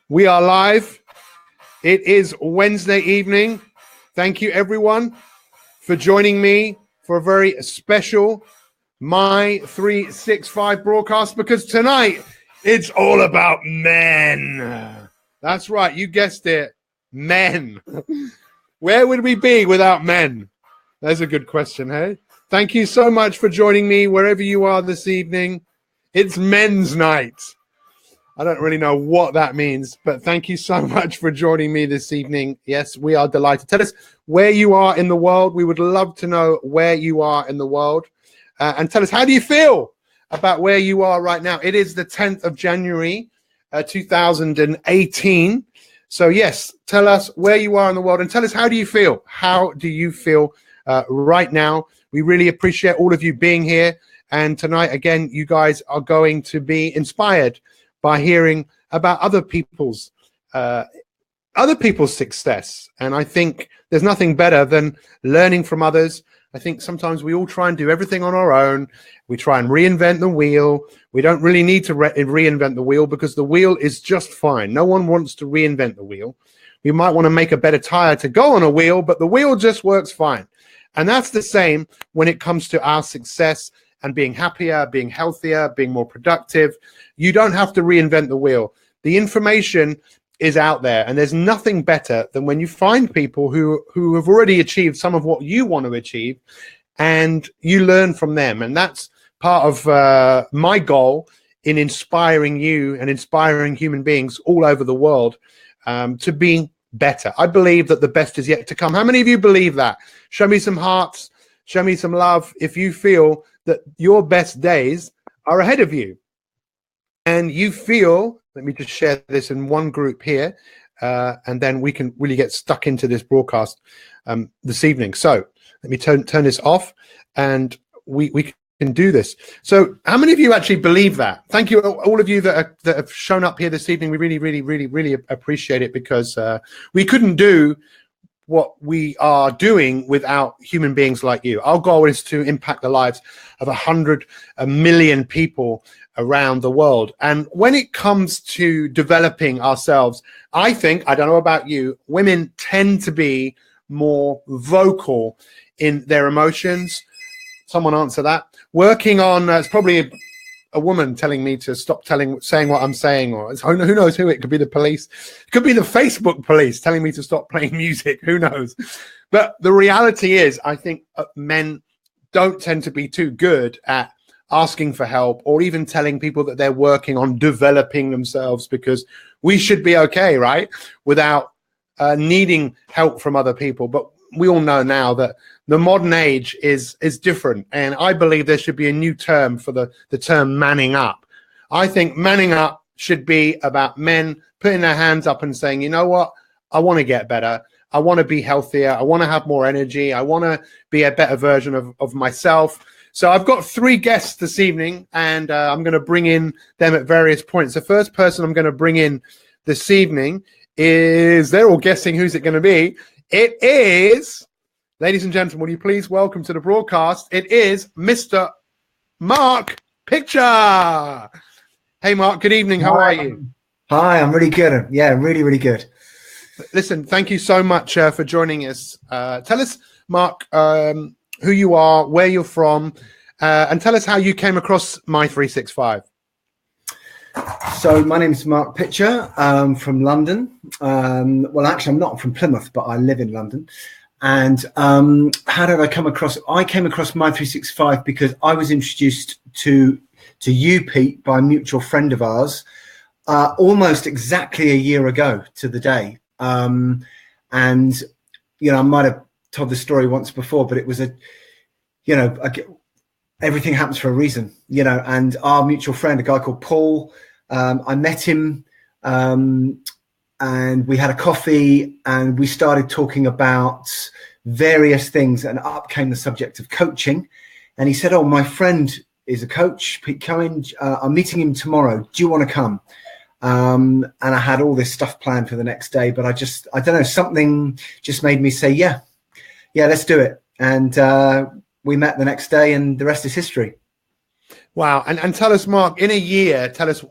We are live. It is Wednesday evening. Thank you, everyone, for joining me for a very special Mi365 broadcast, because tonight it's all about men. That's right. You guessed it. Men. Where would we be without men? That's a good question, hey? Thank you so much for joining me wherever you are this evening. It's men's night. I don't really know what that means, but thank you so much for joining me this evening. Yes, we are delighted. Tell us where you are in the world. We would love to know where you are in the world. And tell us, how do you feel about where you are right now? It is the 10th of January, 2018. So, yes, tell us where you are in the world and tell us, how do you feel? How do you feel right now? We really appreciate all of you being here. And tonight, again, you guys are going to be inspired by hearing about other people's success. And I think there's nothing better than learning from others. I think sometimes we all try and do everything on our own. We try and reinvent the wheel. We don't really need to reinvent the wheel, because the wheel is just fine. No one wants to reinvent the wheel. We might want to make a better tire to go on a wheel, but the wheel just works fine. And that's the same when it comes to our success and being happier, being healthier, being more productive. You don't have to reinvent the wheel. The information is out there, and there's nothing better than when you find people who have already achieved some of what you want to achieve, and you learn from them. And that's part of my goal in inspiring you and inspiring human beings all over the world to be better. I believe that the best is yet to come. How many of you believe that? Show me some hearts. Show me some love if you feel that your best days are ahead of you. And you feel, let me just share this in one group here, and then we can really get stuck into this broadcast this evening. So let me turn this off, and we can do this. So how many of you actually believe that? Thank you, all of you that have shown up here this evening. We really appreciate it, because we couldn't do what we are doing without human beings like you. Our goal is to impact the lives of 100 million people around the world. And when it comes to developing ourselves, I think, I don't know about you, women tend to be more vocal in their emotions. Someone answer that. Working on, it's probably a woman telling me to stop saying what I'm saying, or who knows who. It could be the police. It could be the Facebook police telling me to stop playing music. Who knows? But the reality is, I think men don't tend to be too good at asking for help, or even telling people that they're working on developing themselves, because we should be okay, right, without needing help from other people. But we all know now that the modern age is different, and I believe there should be a new term for the term manning up. I think manning up should be about men putting their hands up and saying, you know what, I want to get better. I want to be healthier. I want to have more energy. I want to be a better version of myself. So I've got 3 guests this evening, and I'm going to bring in them at various points. The first person I'm going to bring in this evening is, they're all guessing who's it going to be. It is, ladies and gentlemen, will you please welcome to the broadcast, it is Mr. Mark Picture. Hey, Mark, good evening. How are you? Hi, I'm really good. Yeah, really good. Listen, thank you so much for joining us. Tell us, Mark, who you are, where you're from, and tell us how you came across Mi365. So my name is Mark Pitcher. I'm from London. Well, actually, I'm not from Plymouth, but I live in London. And how did I come across? I came across Mi365 because I was introduced to you, Pete, by a mutual friend of ours, almost exactly a year ago to the day. And you know, I might have told this story once before, but it was everything happens for a reason, you know. And our mutual friend, a guy called Paul, I met him, and we had a coffee, and we started talking about various things, and up came the subject of coaching. And he said, oh, my friend is a coach, Pete Cohen. I'm meeting him tomorrow. Do you want to come? And I had all this stuff planned for the next day, but I don't know, something just made me say, yeah, let's do it. And we met the next day, and the rest is history. Wow. And tell us, Mark, in a year, tell us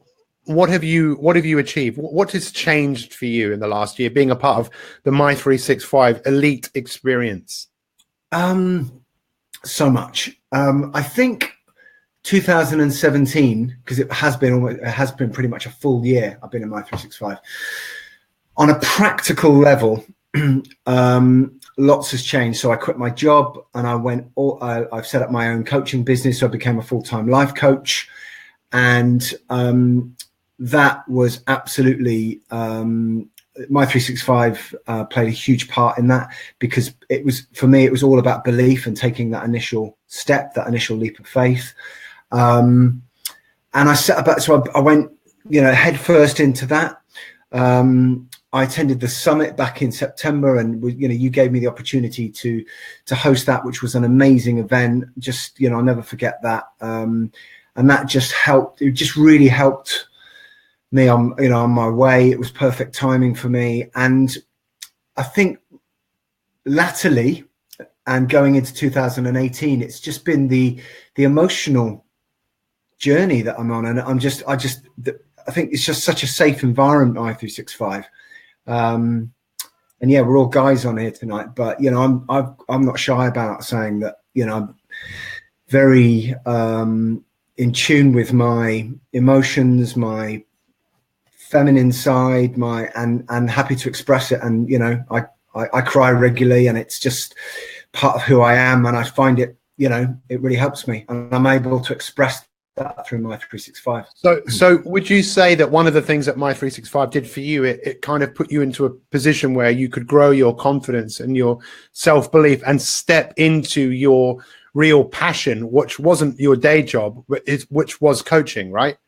what have you achieved? What has changed for you in the last year, being a part of the Mi365 Elite experience? So much. I think 2017, because it has been pretty much a full year I've been in Mi365. On a practical level, lots has changed. So I quit my job and I've set up my own coaching business. So I became a full-time life coach, and that was absolutely Mi365 played a huge part in that, because for me it was all about belief and taking that initial step, that initial leap of faith. And I set about, so I went, head first into that. I attended the summit back in September, and you gave me the opportunity to host that, which was an amazing event. Just, I'll never forget that. And that just helped. It just really helped me on my way. It was perfect timing for me. And I think latterly, and going into 2018, it's just been the emotional journey that I'm on. And I think it's just such a safe environment, Mi365. And yeah, we're all guys on here tonight, but I'm not shy about saying that I'm very in tune with my emotions, my feminine side, and happy to express it. And I cry regularly, and it's just part of who I am, and I find it it really helps me, and I'm able to express that through Mi365. So would you say that one of the things that Mi365 did for you, it kind of put you into a position where you could grow your confidence and your self-belief and step into your real passion, which wasn't your day job, which was coaching, right?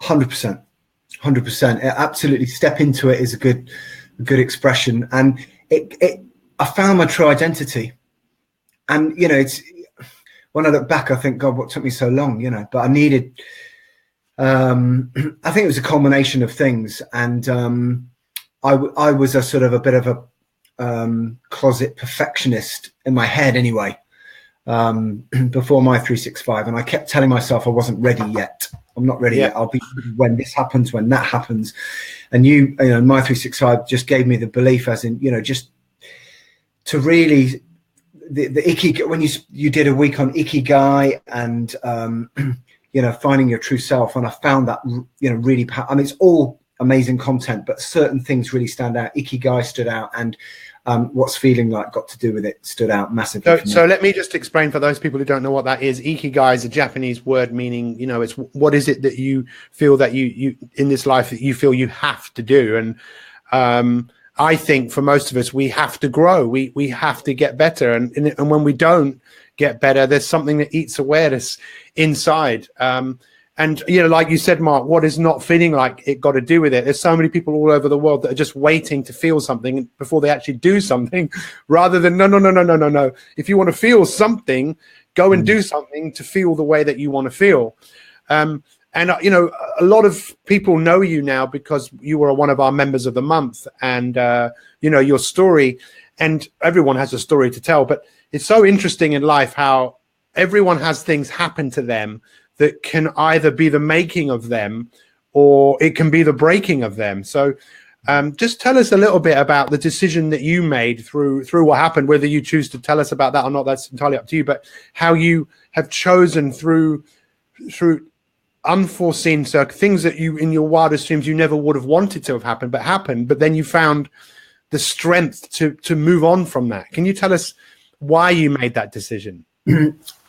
100%. Absolutely. Step into it is a good expression. And I found my true identity. And, it's, when I look back, I think, God, what took me so long, but I needed, I think it was a culmination of things. And I was a sort of a bit of a closet perfectionist in my head anyway, before Mi365. And I kept telling myself I wasn't ready yet. I'm not ready yet. I'll be when this happens, when that happens. And Mi365 just gave me the belief, as in, just to really, the Ikigai, when you did a week on Ikigai and finding your true self, and I found that really it's all amazing content, but certain things really stand out. Ikigai stood out, and what's feeling like got to do with it stood out massively. So let me just explain for those people who don't know what that is. Ikigai is a Japanese word meaning, it's what is it that you feel that you in this life that you feel you have to do. And I think for most of us, we have to grow. We have to get better. And when we don't get better, there's something that eats away at us inside. And, like you said, Mark, what is not feeling like it got to do with it? There's so many people all over the world that are just waiting to feel something before they actually do something, rather than no. If you want to feel something, go and do something to feel the way that you want to feel. And, a lot of people know you now because you were one of our members of the month, and, your story, and everyone has a story to tell. But it's so interesting in life how everyone has things happen to them that can either be the making of them or it can be the breaking of them. So just tell us a little bit about the decision that you made through what happened, whether you choose to tell us about that or not, that's entirely up to you, but how you have chosen through unforeseen things that you, in your wildest dreams, you never would have wanted to have happened, but then you found the strength to move on from that. Can you tell us why you made that decision?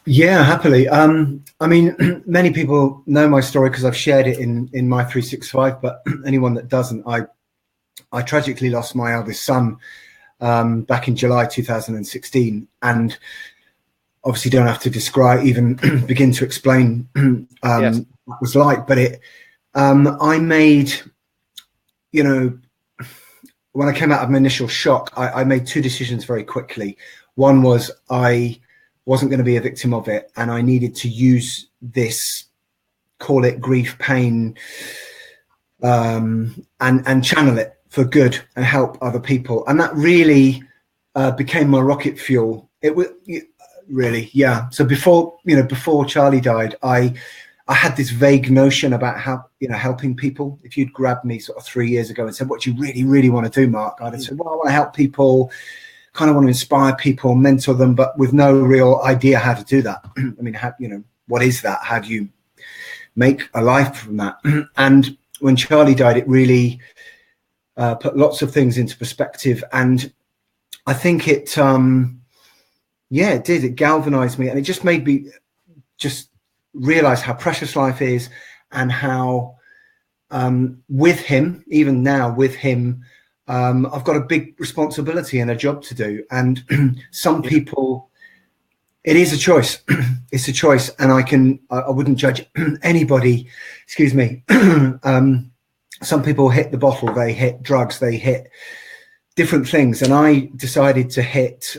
Yeah, happily. I mean, many people know my story because I've shared it in Mi365, but anyone that doesn't, I tragically lost my eldest son back in July 2016, and obviously don't have to even begin to explain Yes. what it was like. But I made, when I came out of my initial shock, I made two decisions very quickly. One was I wasn't going to be a victim of it, and I needed to use this, call it grief, pain, and channel it for good and help other people. And that really became my rocket fuel. It was really, yeah. So before Charlie died, I I had this vague notion about how, helping people. If you'd grabbed me sort of 3 years ago and said, what do you really, really want to do, Mark? I'd have said, well, I want to help people, kind of want to inspire people, mentor them, but with no real idea how to do that. I mean, what is that? How do you make a life from that? And when Charlie died, it really put lots of things into perspective. And I think it did. It galvanized me, and it just made me just realize how precious life is, and how with him, even now with him, I've got a big responsibility and a job to do. And some people, it is a choice. It's a choice, and I wouldn't judge anybody. Excuse me. Some people hit the bottle, they hit drugs, they hit different things, and I decided to hit,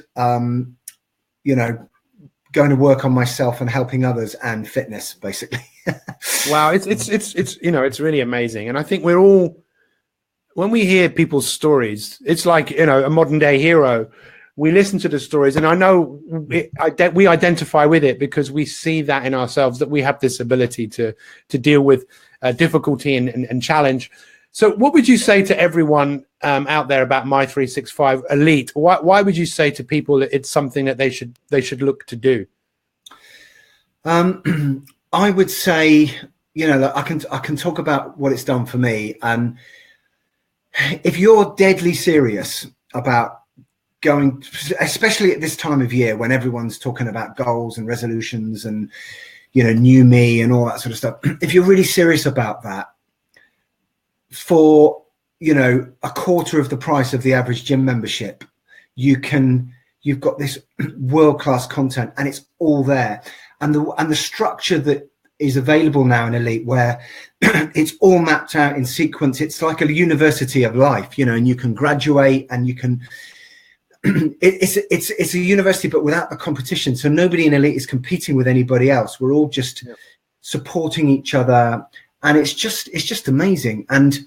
going to work on myself and helping others, and fitness, basically. Wow, it's really amazing. And I think we're all, when we hear people's stories, it's like, a modern day hero. We listen to the stories, and I know we identify with it because we see that in ourselves, that we have this ability to deal with difficulty and challenge. So what would you say to everyone out there about Mi365 Elite? Why would you say to people that it's something that they should look to do? I would say, I can talk about what it's done for me. If you're deadly serious about going, especially at this time of year when everyone's talking about goals and resolutions and, new me and all that sort of stuff, if you're really serious about that, for a quarter of the price of the average gym membership, you've got this world-class content, and it's all there. And the structure that is available now in Elite, where it's all mapped out in sequence. It's like a university of life, and you can graduate, and you can it's a university, but without the competition. So nobody in Elite is competing with anybody else. We're all just supporting each other, and it's just amazing. And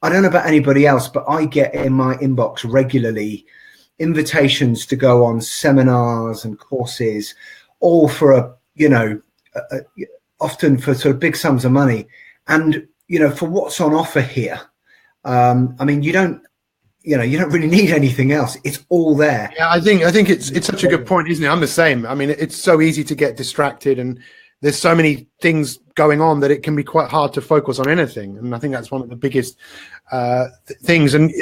I don't know about anybody else, but I get in my inbox regularly invitations to go on seminars and courses, all for often for sort of big sums of money. And for what's on offer here, I mean, you don't really need anything else. It's all there. Yeah, I think it's such a good point, isn't it? I'm the same. I mean, it's so easy to get distracted, and there's so many things going on that it can be quite hard to focus on anything. And I think that's one of the biggest things. And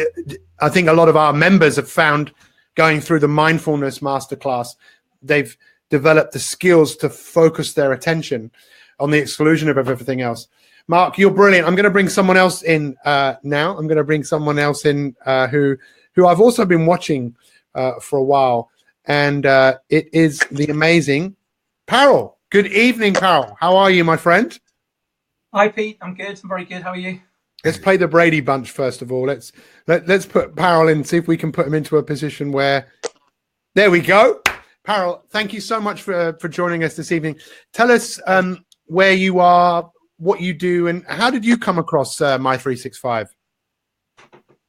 I think a lot of our members have found, going through the mindfulness masterclass, they've developed the skills to focus their attention on the exclusion of everything else. Mark, you're brilliant. I'm going to bring someone else in now. I'm going to bring someone else in who I've also been watching for a while, and it is the amazing Parol. Good evening, Parol. How are you, my friend? Hi, Pete. I'm good. I'm very good. How are you? Let's play the Brady Bunch first of all. Let's put Parol in, see if we can put him into a position where. There we go. Parol, thank you so much for joining us this evening. Tell us where you are, what you do, and how did you come across Mi365?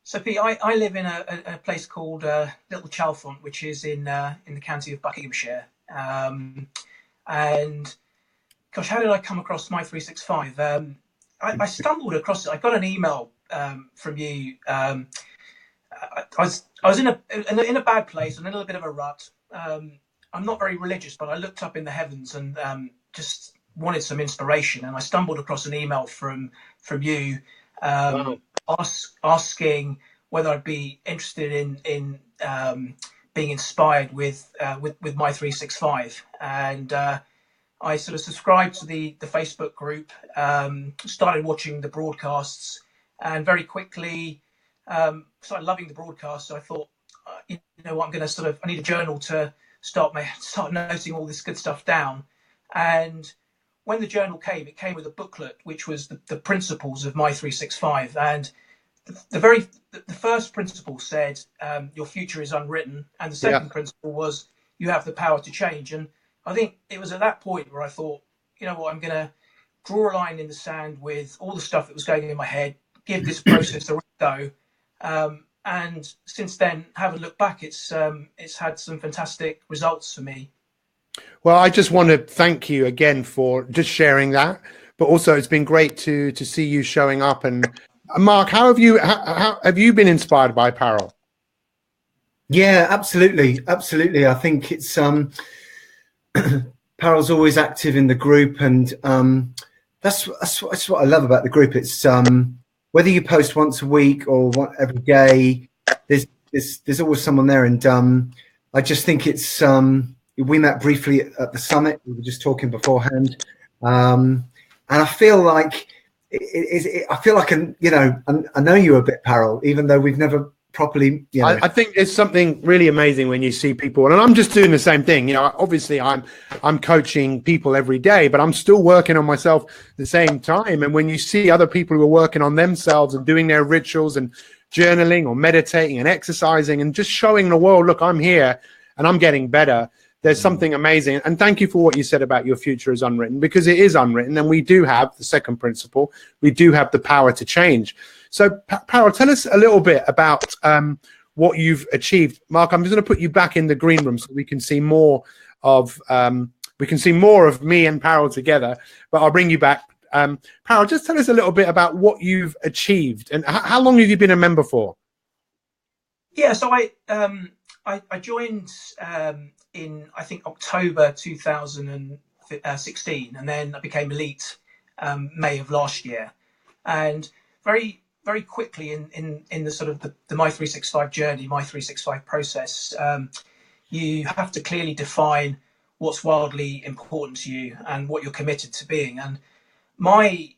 So, Pete, I live in a place called Little Chalfont, which is in the county of Buckinghamshire. And gosh, how did I come across Mi365? I stumbled across it. I got an email from you. I was in a bad place, in a little bit of a rut. I'm not very religious, but I looked up in the heavens and just wanted some inspiration, and I stumbled across an email from you asking whether I'd be interested in being inspired with Mi365, and I sort of subscribed to the Facebook group, started watching the broadcasts, and very quickly started loving the broadcasts. So I thought, you know what, I need a journal to start noting all this good stuff down. And when the journal came, it came with a booklet, which was the principles of Mi365. And the first principle said, your future is unwritten. And the second principle was, you have the power to change. And I think it was at that point where I thought, you know what, I'm going to draw a line in the sand with all the stuff that was going in my head, give this process a go. And since then, having looked back, it's had some fantastic results for me. Well, I just want to thank you again for just sharing that, but also it's been great to see you showing up. And Mark, how have you been inspired by Parallel? Yeah, absolutely, absolutely. I think it's Parallel's always active in the group, and that's what I love about the group. It's whether you post once a week or every day, there's always someone there, and I just think it's we met briefly at the summit. We were just talking beforehand, and I feel like I feel like I know you a bit, Parallel, even though we've never properly, I think it's something really amazing when you see people, and I'm just doing the same thing. Obviously I'm coaching people every day, but I'm still working on myself at the same time. And when you see other people who are working on themselves and doing their rituals and journaling or meditating and exercising and just showing the world, look, I'm here and I'm getting better, there's something amazing. And thank you for what you said about your future is unwritten, because it is unwritten, and we do have the second principle. We do have the power to change. So, Parallel, tell us a little bit about what you've achieved. Mark, I'm just going to put you back in the green room so we can see more of me and Parallel together. But I'll bring you back. Parallel, just tell us a little bit about what you've achieved and how long have you been a member for? Yeah, so I joined in, I think, October 2016, and then I became Elite May of last year. And very quickly in the sort of the Mi365 journey, Mi365 process, you have to clearly define what's important to you and what you're committed to being. And my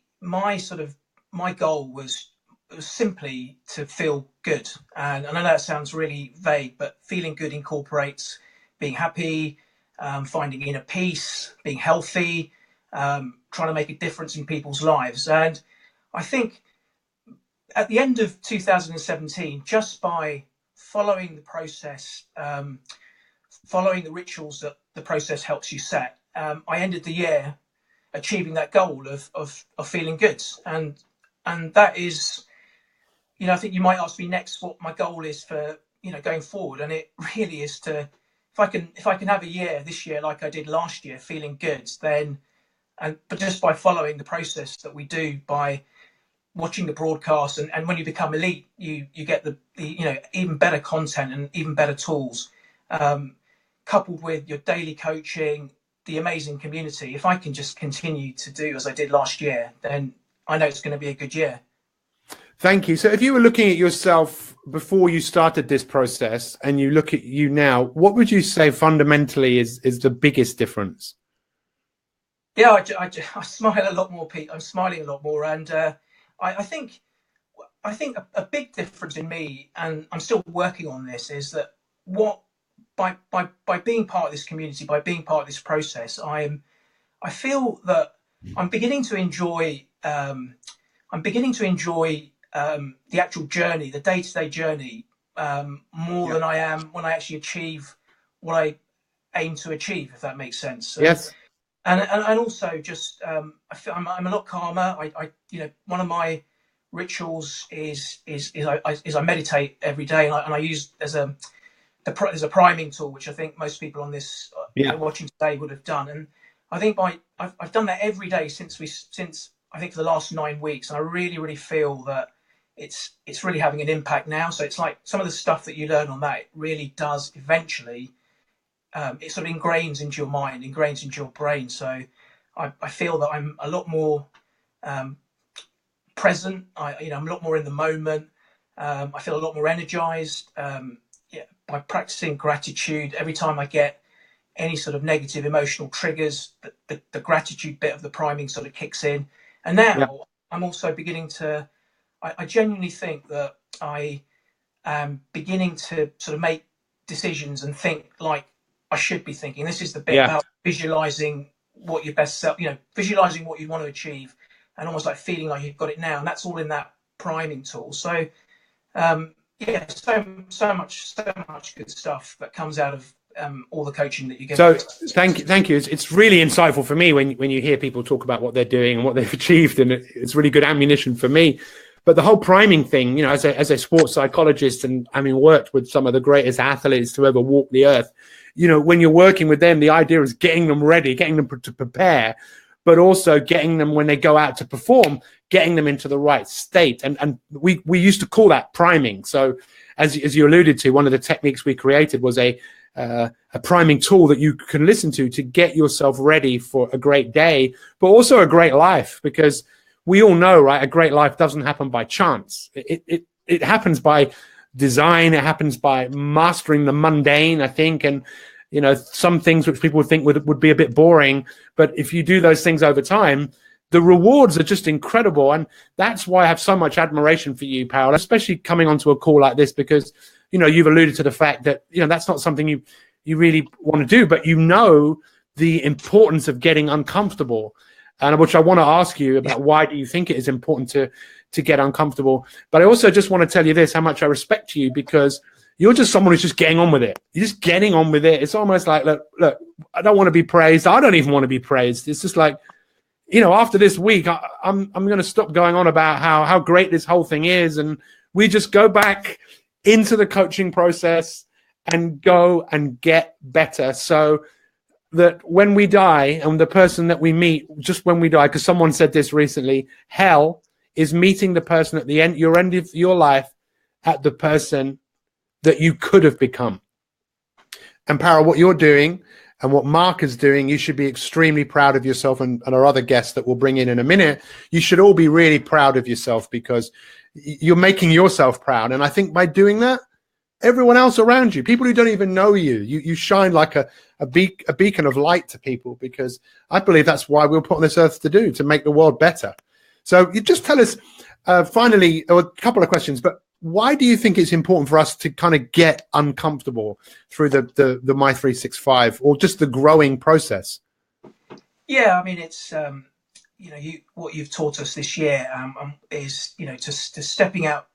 goal was simply to feel good. And I know that sounds really vague, but feeling good incorporates being happy, finding inner peace, being healthy, trying to make a difference in people's lives. And I think at the end of 2017, just by following the process, following the rituals that the process helps you set, I ended the year achieving that goal of feeling good. And that is, I think you might ask me next what my goal is for, going forward. And it really is to, if I can have a year this year like I did last year, feeling good, but just by following the process that we do, by watching the broadcast, and when you become Elite, you get the even better content and even better tools, coupled with your daily coaching, the amazing community. If I can just continue to do as I did last year, then I know it's going to be a good year. Thank you. So if you were looking at yourself before you started this process and you look at you now, what would you say fundamentally is the biggest difference? Yeah, I smile a lot more, Pete. I'm smiling a lot more. And I think a big difference in me, and I'm still working on this, is that by being part of this community, by being part of this process, I feel that I'm beginning to enjoy the actual journey, the day-to-day journey, more than I am when I actually achieve what I aim to achieve, if that makes sense. Yes. And also just I feel I'm a lot calmer. I one of my rituals is I meditate every day, and I use there's a priming tool which I think most people on this watching today would have done. And I think I've done that every day since I think for the last 9 weeks, and I really feel that it's really having an impact now. So it's like some of the stuff that you learn on that, it really does eventually. It sort of ingrains into your mind, ingrains into your brain. So I feel that I'm a lot more present. I'm a lot more in the moment. I feel a lot more energized. By practicing gratitude, every time I get any sort of negative emotional triggers, the gratitude bit of the priming sort of kicks in. And now I'm also beginning to, I genuinely think that I am beginning to sort of make decisions and think like I should be thinking. This is the bit about visualizing what your best self, visualizing what you want to achieve, and almost like feeling like you've got it now. And that's all in that priming tool. So, so much good stuff that comes out of all the coaching that you get. So thank you. It's really insightful for me when you hear people talk about what they're doing and what they've achieved, and it's really good ammunition for me. But the whole priming thing, you know, as a sports psychologist, and I mean, worked with some of the greatest athletes to ever walk the earth, you know, when you're working with them, the idea is getting them ready, getting them to prepare, but also getting them when they go out to perform, getting them into the right state. And we used to call that priming. So as you alluded to, one of the techniques we created was a priming tool that you can listen to get yourself ready for a great day, but also a great life, because we all know, right, a great life doesn't happen by chance. It happens by design. It happens by mastering the mundane, I think. And, you know, some things which people would think would be a bit boring, but if you do those things over time, the rewards are just incredible. And that's why I have so much admiration for you, Paul, especially coming onto a call like this, because, you know, you've alluded to the fact that, you know, that's not something you really want to do, but you know the importance of getting uncomfortable. And which I want to ask you about, why do you think it is important to get uncomfortable? But I also just want to tell you this, how much I respect you, because you're just someone who's just getting on with it. You're just getting on with it. It's almost like, look, I don't want to be praised. I don't even want to be praised. It's just like, you know, after this week, I'm going to stop going on about how great this whole thing is. And we just go back into the coaching process and go and get better. So that when we die, and the person that we meet just when we die, because someone said this recently, hell is meeting the person at the end of your life at the person that you could have become. And Para, what you're doing and what Mark is doing, you should be extremely proud of yourself, and our other guests that we'll bring in a minute. You should all be really proud of yourself, because you're making yourself proud. And I think by doing that, everyone else around you, people who don't even know you shine like a beacon of light to people, because I believe that's why we're put on this earth to make the world better. So you just tell us finally, a couple of questions, but why do you think it's important for us to kind of get uncomfortable through the Mi365, or just the growing process? Yeah, I mean, it's you know, what you've taught us this year is, you know, to stepping out.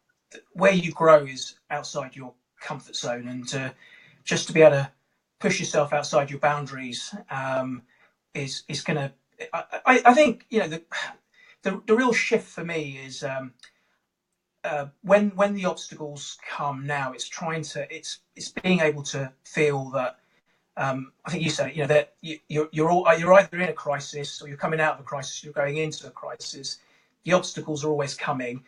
Where you grow is outside your comfort zone, and just to be able to push yourself outside your boundaries is going to. I think, you know, the real shift for me is when the obstacles come now. It's being able to feel that. I think you said it, you know, that you're either in a crisis, or you're coming out of a crisis, you're going into a crisis. The obstacles are always coming.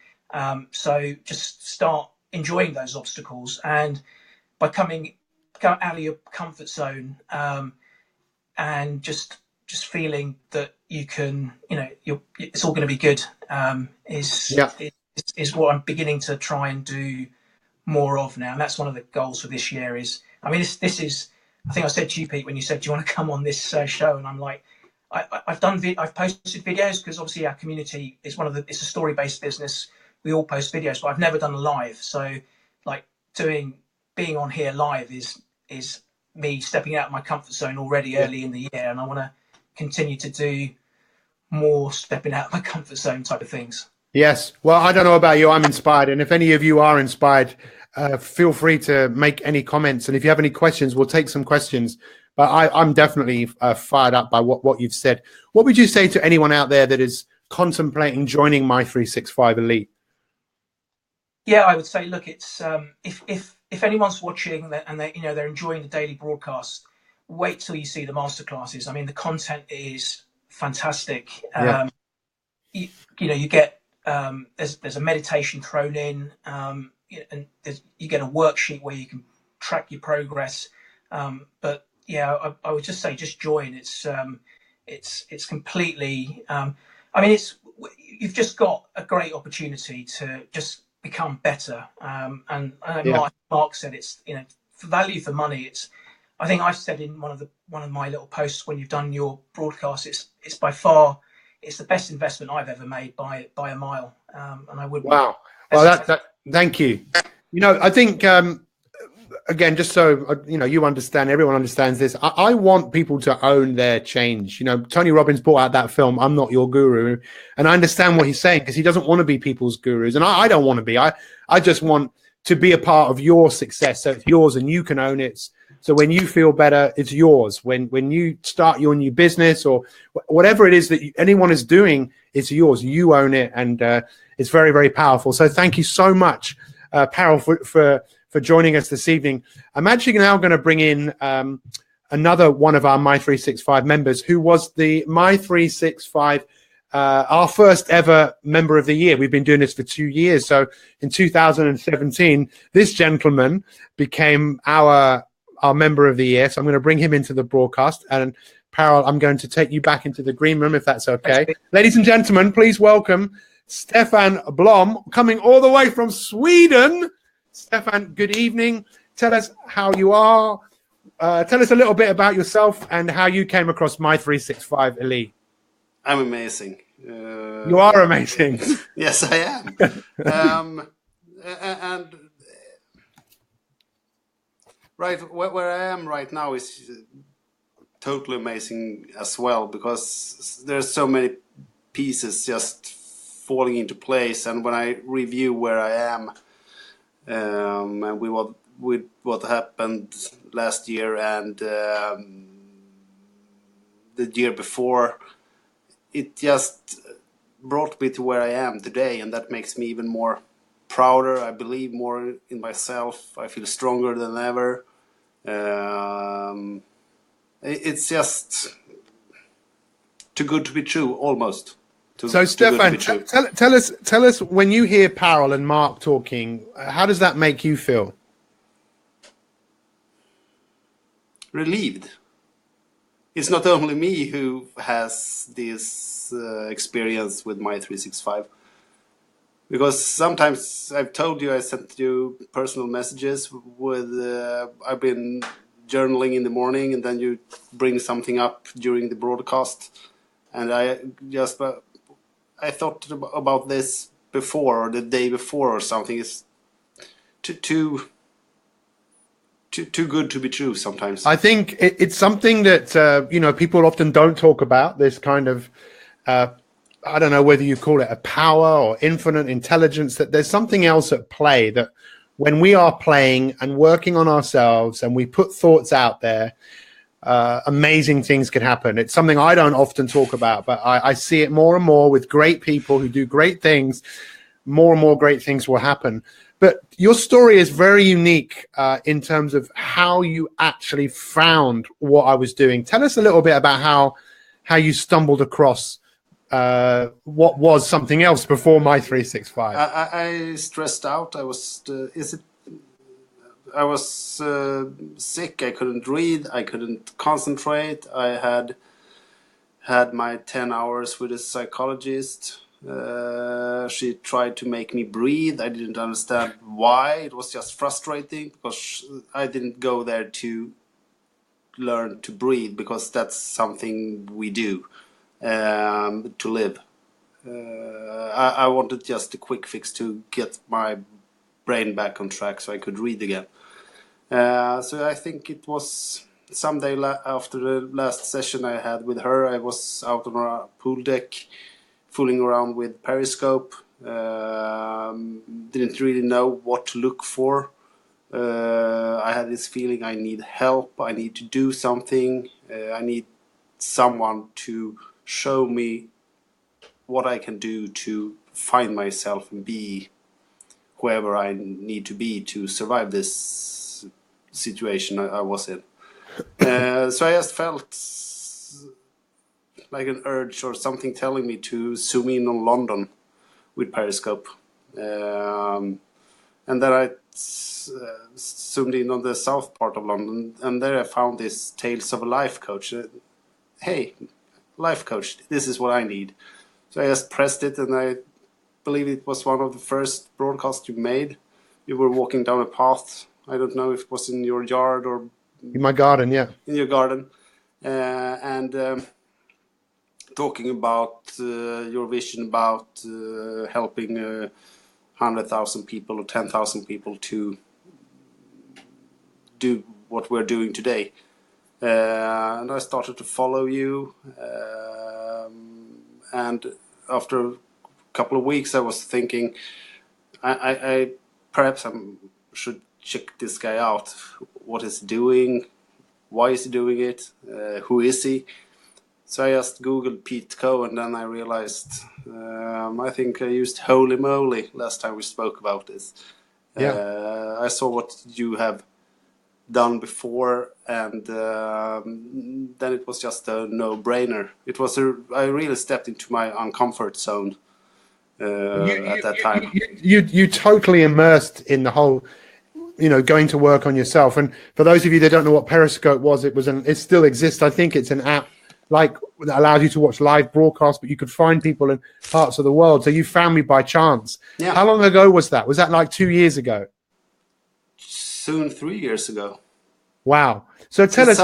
So just start enjoying those obstacles, and by coming out of your comfort zone, and just feeling that you can, you know, it's all going to be good, is what I'm beginning to try and do more of now. And that's one of the goals for this year. Is, I mean, this is, I think I said to you, Pete, when you said, do you want to come on this show? And I'm like, I've posted videos, because obviously our community is it's a story-based business. We all post videos, but I've never done a live. So like being on here live is me stepping out of my comfort zone already early in the year. And I want to continue to do more stepping out of my comfort zone type of things. Yes. Well, I don't know about you. I'm inspired. And if any of you are inspired, feel free to make any comments. And if you have any questions, we'll take some questions. But I'm definitely fired up by what you've said. What would you say to anyone out there that is contemplating joining Mi365 Elite? Yeah, I would say, look, it's if anyone's watching and they're enjoying the daily broadcast, wait till you see the masterclasses. I mean, the content is fantastic. Yeah. You get there's a meditation thrown in, and you get a worksheet where you can track your progress. But yeah, I would just say, just join. It's completely. I mean, you've just got a great opportunity to just become better. And Mark said, it's, you know, for value for money. I think I said in one of my little posts when you've done your broadcast, it's by far, it's the best investment I've ever made by a mile. And I would. Wow. Well, thank you. You know, I think, again, just so, you know, you understand, everyone understands this. I want people to own their change. You know, Tony Robbins brought out that film, I'm Not Your Guru. And I understand what he's saying, because he doesn't want to be people's gurus. And I don't want to be. I just want to be a part of your success. So it's yours and you can own it. So when you feel better, it's yours. When you start your new business or whatever it is that anyone is doing, it's yours. You own it, and it's very, very powerful. So thank you so much, Parol, for joining us this evening. I'm actually now going to bring in another one of our Mi365 members, who was the Mi365 our first ever member of the year. We've been doing this for 2 years. So in 2017, this gentleman became our member of the year. So I'm going to bring him into the broadcast. And Parol, I'm going to take you back into the green room, if that's okay. Ladies and gentlemen, please welcome Stefan Blom, coming all the way from Sweden. Stefan, good evening. Tell us how you are. Tell us a little bit about yourself and how you came across Mi365 Elite. I'm amazing. You are amazing. Yes, I am. And right where I am right now is totally amazing as well, because there's so many pieces just falling into place. And when I review where I am, and with what happened last year and the year before, it just brought me to where I am today, and that makes me even more prouder. I believe more in myself. I feel stronger than ever. It's just too good to be true, almost. So, Stefan, tell us when you hear Parol and Mark talking, how does that make you feel? Relieved. It's not only me who has this experience with Mi365, because sometimes I've told you, I sent you personal messages with I've been journaling in the morning, and then you bring something up during the broadcast, and I thought about this before, or the day before or something. It's too good to be true sometimes. I think it's something that people often don't talk about. This kind of I don't know whether you call it a power or infinite intelligence, that there's something else at play, that when we are playing and working on ourselves and we put thoughts out there, amazing things can happen. It's something I don't often talk about, but I see it more and more with great people who do great things. More and more great things will happen. But your story is very unique in terms of how you actually found what I was doing. Tell us a little bit about how you stumbled across what was something else before Mi365. I stressed out. I was sick. I couldn't read. I couldn't concentrate. I had my 10 hours with a psychologist. She tried to make me breathe. I didn't understand why. It was just frustrating, because I didn't go there to learn to breathe, because that's something we do to live. I wanted just a quick fix to get my brain back on track so I could read again. So I think it was someday after the last session I had with her, I was out on our pool deck fooling around with Periscope. Didn't really know what to look for. I had this feeling I need help. I need to do something. I need someone to show me what I can do to find myself and be whoever I need to be to survive this situation I was in. So I just felt like an urge or something telling me to zoom in on London with Periscope. And then I zoomed in on the south part of London, and there I found this Tales of a Life Coach. Hey, life coach, this is what I need. So I just pressed it, and I believe it was one of the first broadcasts you made. You were walking down a path. I don't know if it was in your yard or in my garden, yeah. In your garden. And talking about your vision about helping 100,000 people or 10,000 people to do what we're doing today. And I started to follow you. And after a couple of weeks, I was thinking, I perhaps I should check this guy out. What he's doing, why is he doing it, who is he? So I just Googled Pete Coe, and then I realized, I think I used Holy Moly last time we spoke about this. I saw what you have done before, and then it was just a no-brainer. I really stepped into my uncomfort zone at that time. You totally immersed in the whole, going to work on yourself. And for those of you that don't know what Periscope was, it still exists. I think it's an app that allows you to watch live broadcasts, but you could find people in parts of the world. So you found me by chance. Yeah. How long ago was that? Was that like 2 years ago? Soon 3 years ago. Wow. So tell us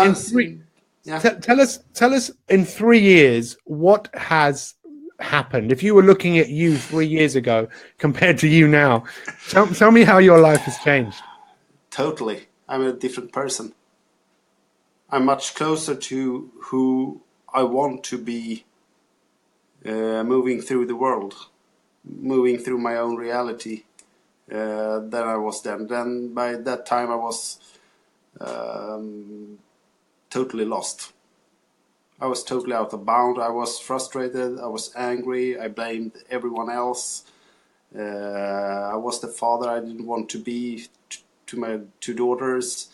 tell us in 3 years what has happened. If you were looking at you 3 years ago compared to you now, tell me how your life has changed. Totally. I'm a different person. I'm much closer to who I want to be, moving through the world, moving through my own reality, than I was then. Then by that time I was totally lost. I was totally out of bound. I was frustrated. I was angry. I blamed everyone else. I was the father I didn't want to be to my two daughters.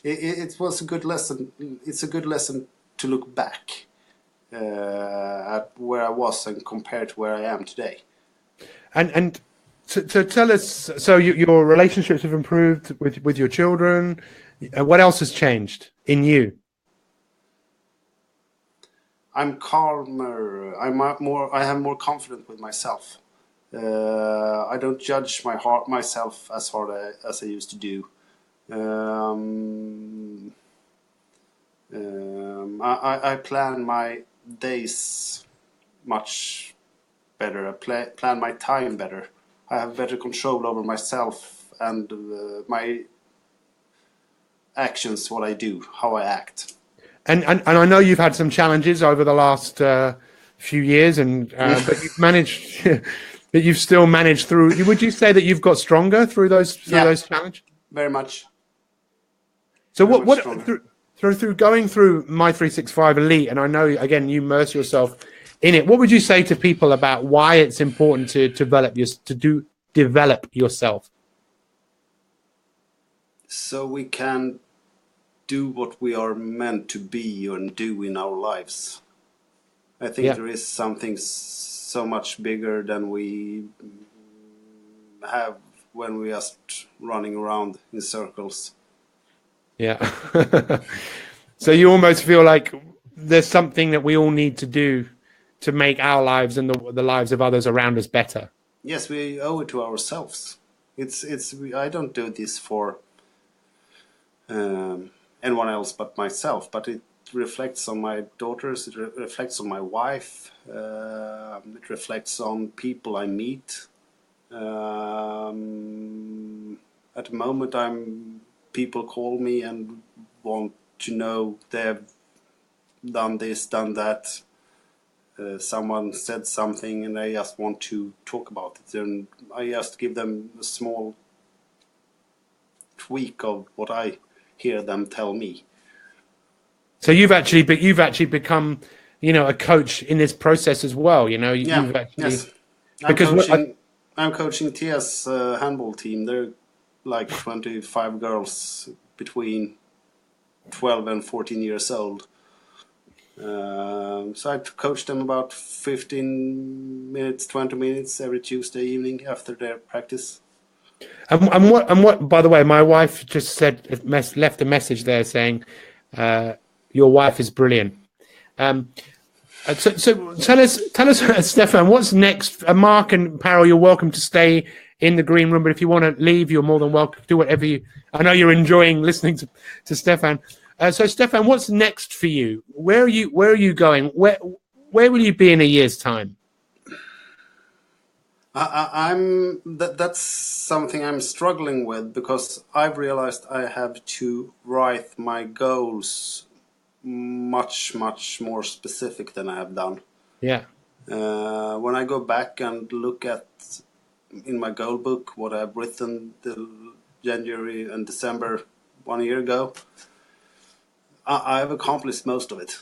It was a good lesson. It's a good lesson to look back at where I was and compare to where I am today. And so tell us. So your relationships have improved with your children. What else has changed in you? I'm calmer. I have more confidence with myself. I don't judge myself as hard as I used to do. I plan my days much better. I plan my time better. I have better control over myself and my actions, what I do, how I act. And I know you've had some challenges over the last few years, but you've managed. But you've still managed through. Would you say that you've got stronger through those challenges? Very much. So what through going through Mi365 Elite, and I know again you immerse yourself in it. What would you say to people about why it's important to develop yourself? So we can do what we are meant to be and do in our lives. I think there is something so much bigger than we have when we are just running around in circles. Yeah. So you almost feel like there's something that we all need to do to make our lives and the lives of others around us better. Yes, we owe it to ourselves. I don't do this for anyone else but myself, but it reflects on my daughters, it reflects on my wife, it reflects on people I meet. At the moment, people call me and want to know they've done this, done that. Someone said something and I just want to talk about it, and I just give them a small tweak of what I hear them tell me. So you've actually become, a coach in this process as well. You've actually, yes. because I'm coaching Tia's handball team. They're like 25 girls between 12 and 14 years old. So I coach them about 15 minutes, 20 minutes every Tuesday evening after their practice. And what? By the way, my wife just left a message there saying, "Your wife is brilliant." So tell us, Stefan, what's next? Mark and Parol, you're welcome to stay in the green room, but if you want to leave, you're more than welcome to do whatever you. I know you're enjoying listening to Stefan. So Stefan, what's next for you? Where are you going? Where will you be in a year's time? That's something I'm struggling with, because I've realized I have to write my goals much more specific than I have done. Yeah. When I go back and look at in my goal book what I've written the January and December 1 year ago, I've accomplished most of it.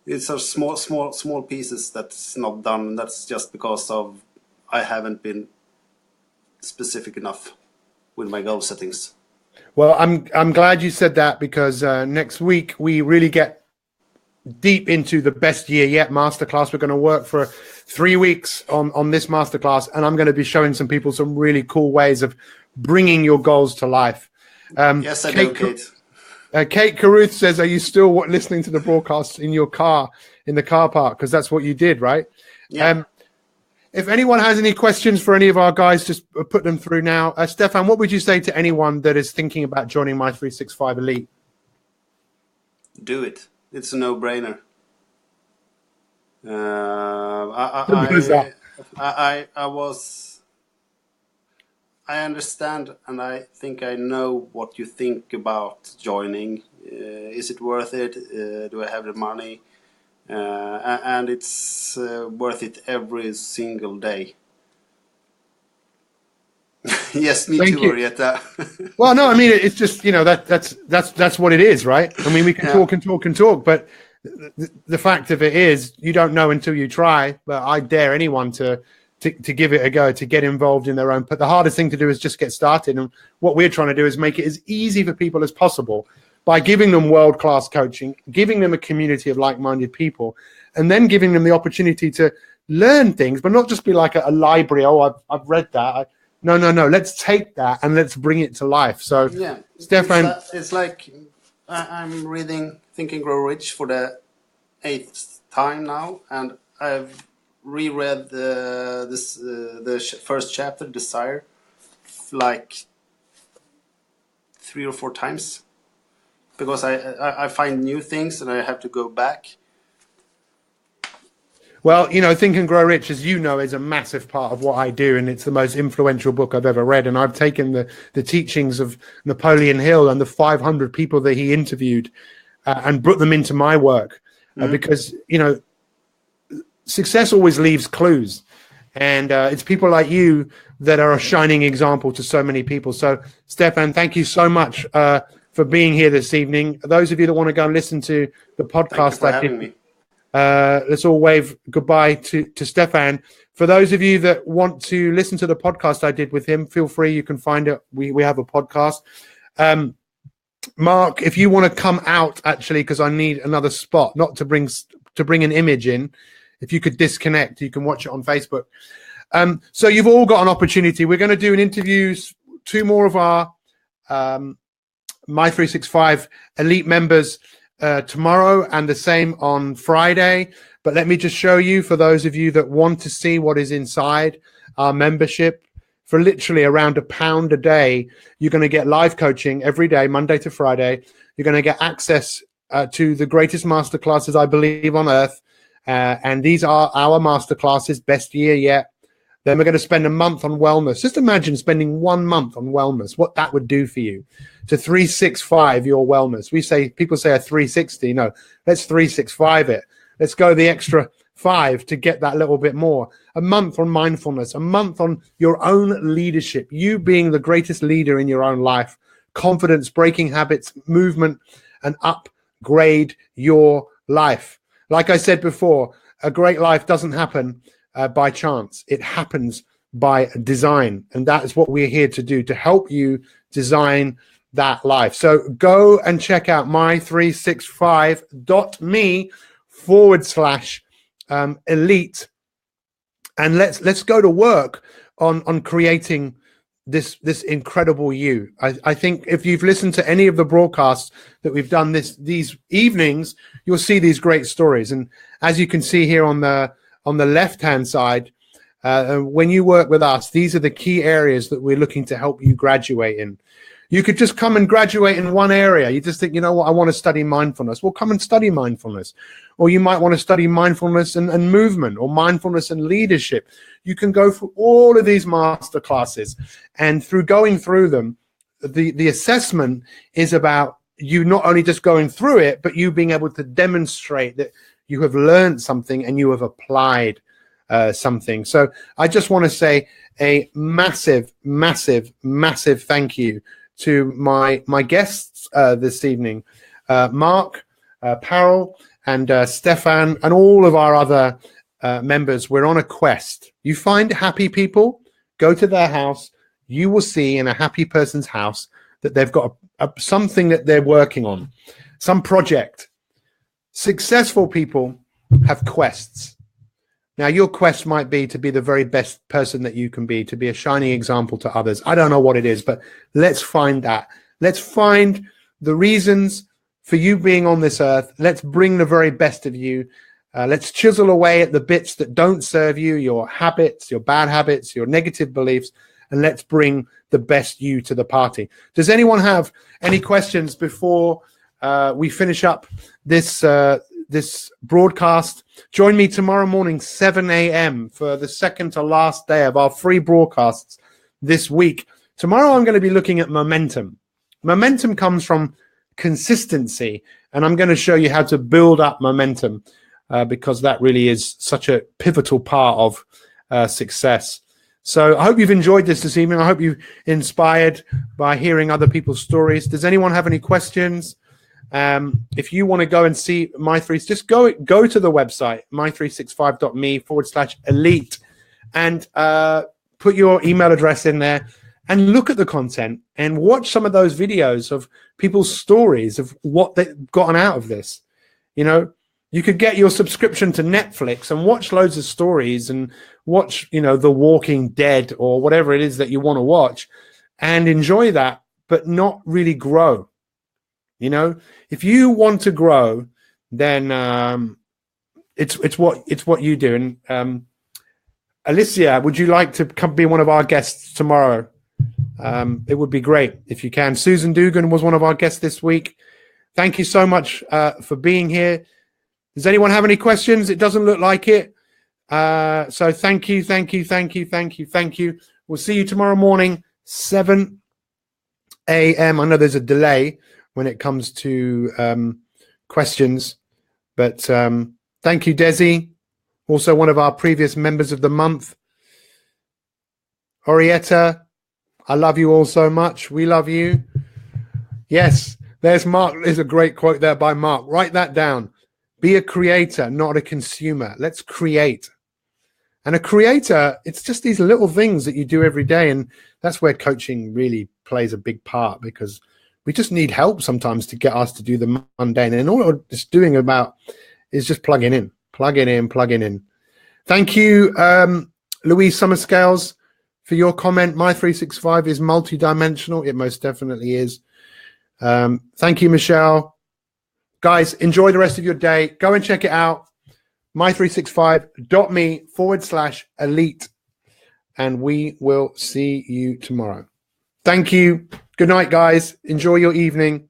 It's a small pieces that's not done, and that's just because of I haven't been specific enough with my goal settings. Well, I'm glad you said that, because next week we really get deep into the best year yet masterclass. We're going to work for 3 weeks on this masterclass, and I'm going to be showing some people some really cool ways of bringing your goals to life. Yes, I do, Kate. Kate Caruth says, are you still listening to the broadcast in your car, in the car park? Because that's what you did, right? Yeah. If anyone has any questions for any of our guys, just put them through now. Stefan, what would you say to anyone that is thinking about joining Mi365 Elite? Do it. It's a no-brainer. I understand, and I think I know what you think about joining. Is it worth it? Do I have the money? And it's worth it every single day. Yes, me Thank too, you. Arietta. Well, no, I mean, it's just, that's what it is, right? I mean, we can talk and talk and talk, but the fact of it is, you don't know until you try. But I dare anyone to give it a go, to get involved in their own. But the hardest thing to do is just get started. And what we're trying to do is make it as easy for people as possible by giving them world-class coaching, giving them a community of like-minded people, and then giving them the opportunity to learn things, but not just be like a library. Oh, I've read that. No. Let's take that and let's bring it to life. So, Yeah, Stefan, it's like I'm reading Think and Grow Rich for the 8th time now, and I've reread the first chapter, Desire, like 3 or 4 times, because I find new things and I have to go back. well, Think and Grow Rich, as you know, is a massive part of what I do, and it's the most influential book I've ever read. And I've taken the teachings of Napoleon Hill and the 500 people that he interviewed and brought them into my work, because, success always leaves clues. And it's people like you that are a shining example to so many people. So, Stefan, thank you so much for being here this evening. Those of you that want to go and listen to the podcast, Thank you for having me. Let's all wave goodbye to Stefan. For those of you that want to listen to the podcast I did with him, feel free. You can find it. We have a podcast. Mark, if you want to come out, actually, because I need another spot, not to bring an image in. If you could disconnect, you can watch it on Facebook. So you've all got an opportunity. We're going to do an interviews, 2 more of our Mi365 Elite members tomorrow, and the same on Friday. But let me just show you, for those of you that want to see what is inside our membership, for literally around £1 a day, you're going to get live coaching every day, Monday to Friday. You're going to get access to the greatest masterclasses, I believe, on earth. And these are our masterclasses, best year yet. Then we're going to spend a month on wellness. Just imagine spending 1 month on wellness, what that would do for you, to 365 your wellness. People say a 360. No, let's 365 it. Let's go the extra 5 to get that little bit more. A month on mindfulness, a month on your own leadership, you being the greatest leader in your own life, confidence, breaking habits, movement, and upgrade your life. Like I said before, a great life doesn't happen by chance. It happens by design. And that is what we're here to do, to help you design that life. So go and check out mi365.me/elite. And let's go to work on creating this incredible you. I think if you've listened to any of the broadcasts that we've done these evenings, you'll see these great stories. And as you can see here on the left hand side, when you work with us, these are the key areas that we're looking to help you graduate in. You could just come and graduate in one area. You just think, you know what, I want to study mindfulness. Well, come and study mindfulness. Or you might want to study mindfulness and movement, or mindfulness and leadership. You can go through all of these master classes, and through going through them, the assessment is about you not only just going through it, but you being able to demonstrate that you have learned something and you have applied something. So I just want to say a massive, massive, massive thank you to my guests this evening, Mark, Parol, and Stefan, and all of our other members. We're on a quest. You find happy people, go to their house. You will see in a happy person's house that they've got something that they're working on, some project. Successful people have quests. Now, your quest might be to be the very best person that you can be, to be a shining example to others. I don't know what it is, but let's find that. Let's find the reasons for you being on this earth. Let's bring the very best of you. Let's chisel away at the bits that don't serve you, your habits, your bad habits, your negative beliefs, and let's bring the best you to the party. Does anyone have any questions before we finish up this this broadcast? Join me tomorrow morning, 7 a.m. for the second to last day of our free broadcasts this week. Tomorrow I'm going to be looking at momentum. Momentum comes from consistency, and I'm going to show you how to build up momentum because that really is such a pivotal part of success. So I hope you've enjoyed this evening. I hope you're inspired by hearing other people's stories. Does anyone have any questions? If you want to go and see Mi3, just go to the website, mi365.me/elite, and put your email address in there and look at the content and watch some of those videos of people's stories of what they've gotten out of this. You know, you could get your subscription to Netflix and watch loads of stories and watch, you know, The Walking Dead or whatever it is that you want to watch and enjoy that, but not really grow. You know, if you want to grow, then it's what you do. And Alicia, would you like to come be one of our guests tomorrow? It would be great if you can. Susan Dugan was one of our guests this week. Thank you so much for being here. Does anyone have any questions? It doesn't look like it. So thank you. We'll see you tomorrow morning, 7 a.m. I know there's a delay when it comes to questions, but thank you, Desi, also one of our previous members of the month. Orietta, I love you all so much. We love you. Yes, there's Mark. There's a great quote there by Mark. Write that down. Be a creator, not a consumer. Let's create. And a creator, it's just these little things that you do every day. And that's where coaching really plays a big part, because we just need help sometimes to get us to do the mundane. And all we're just doing about is just plugging in. Thank you, Louise Summerscales, for your comment. Mi365 is multidimensional. It most definitely is. Thank you, Michelle. Guys, enjoy the rest of your day. Go and check it out. mi365.me/elite. And we will see you tomorrow. Thank you. Good night, guys. Enjoy your evening.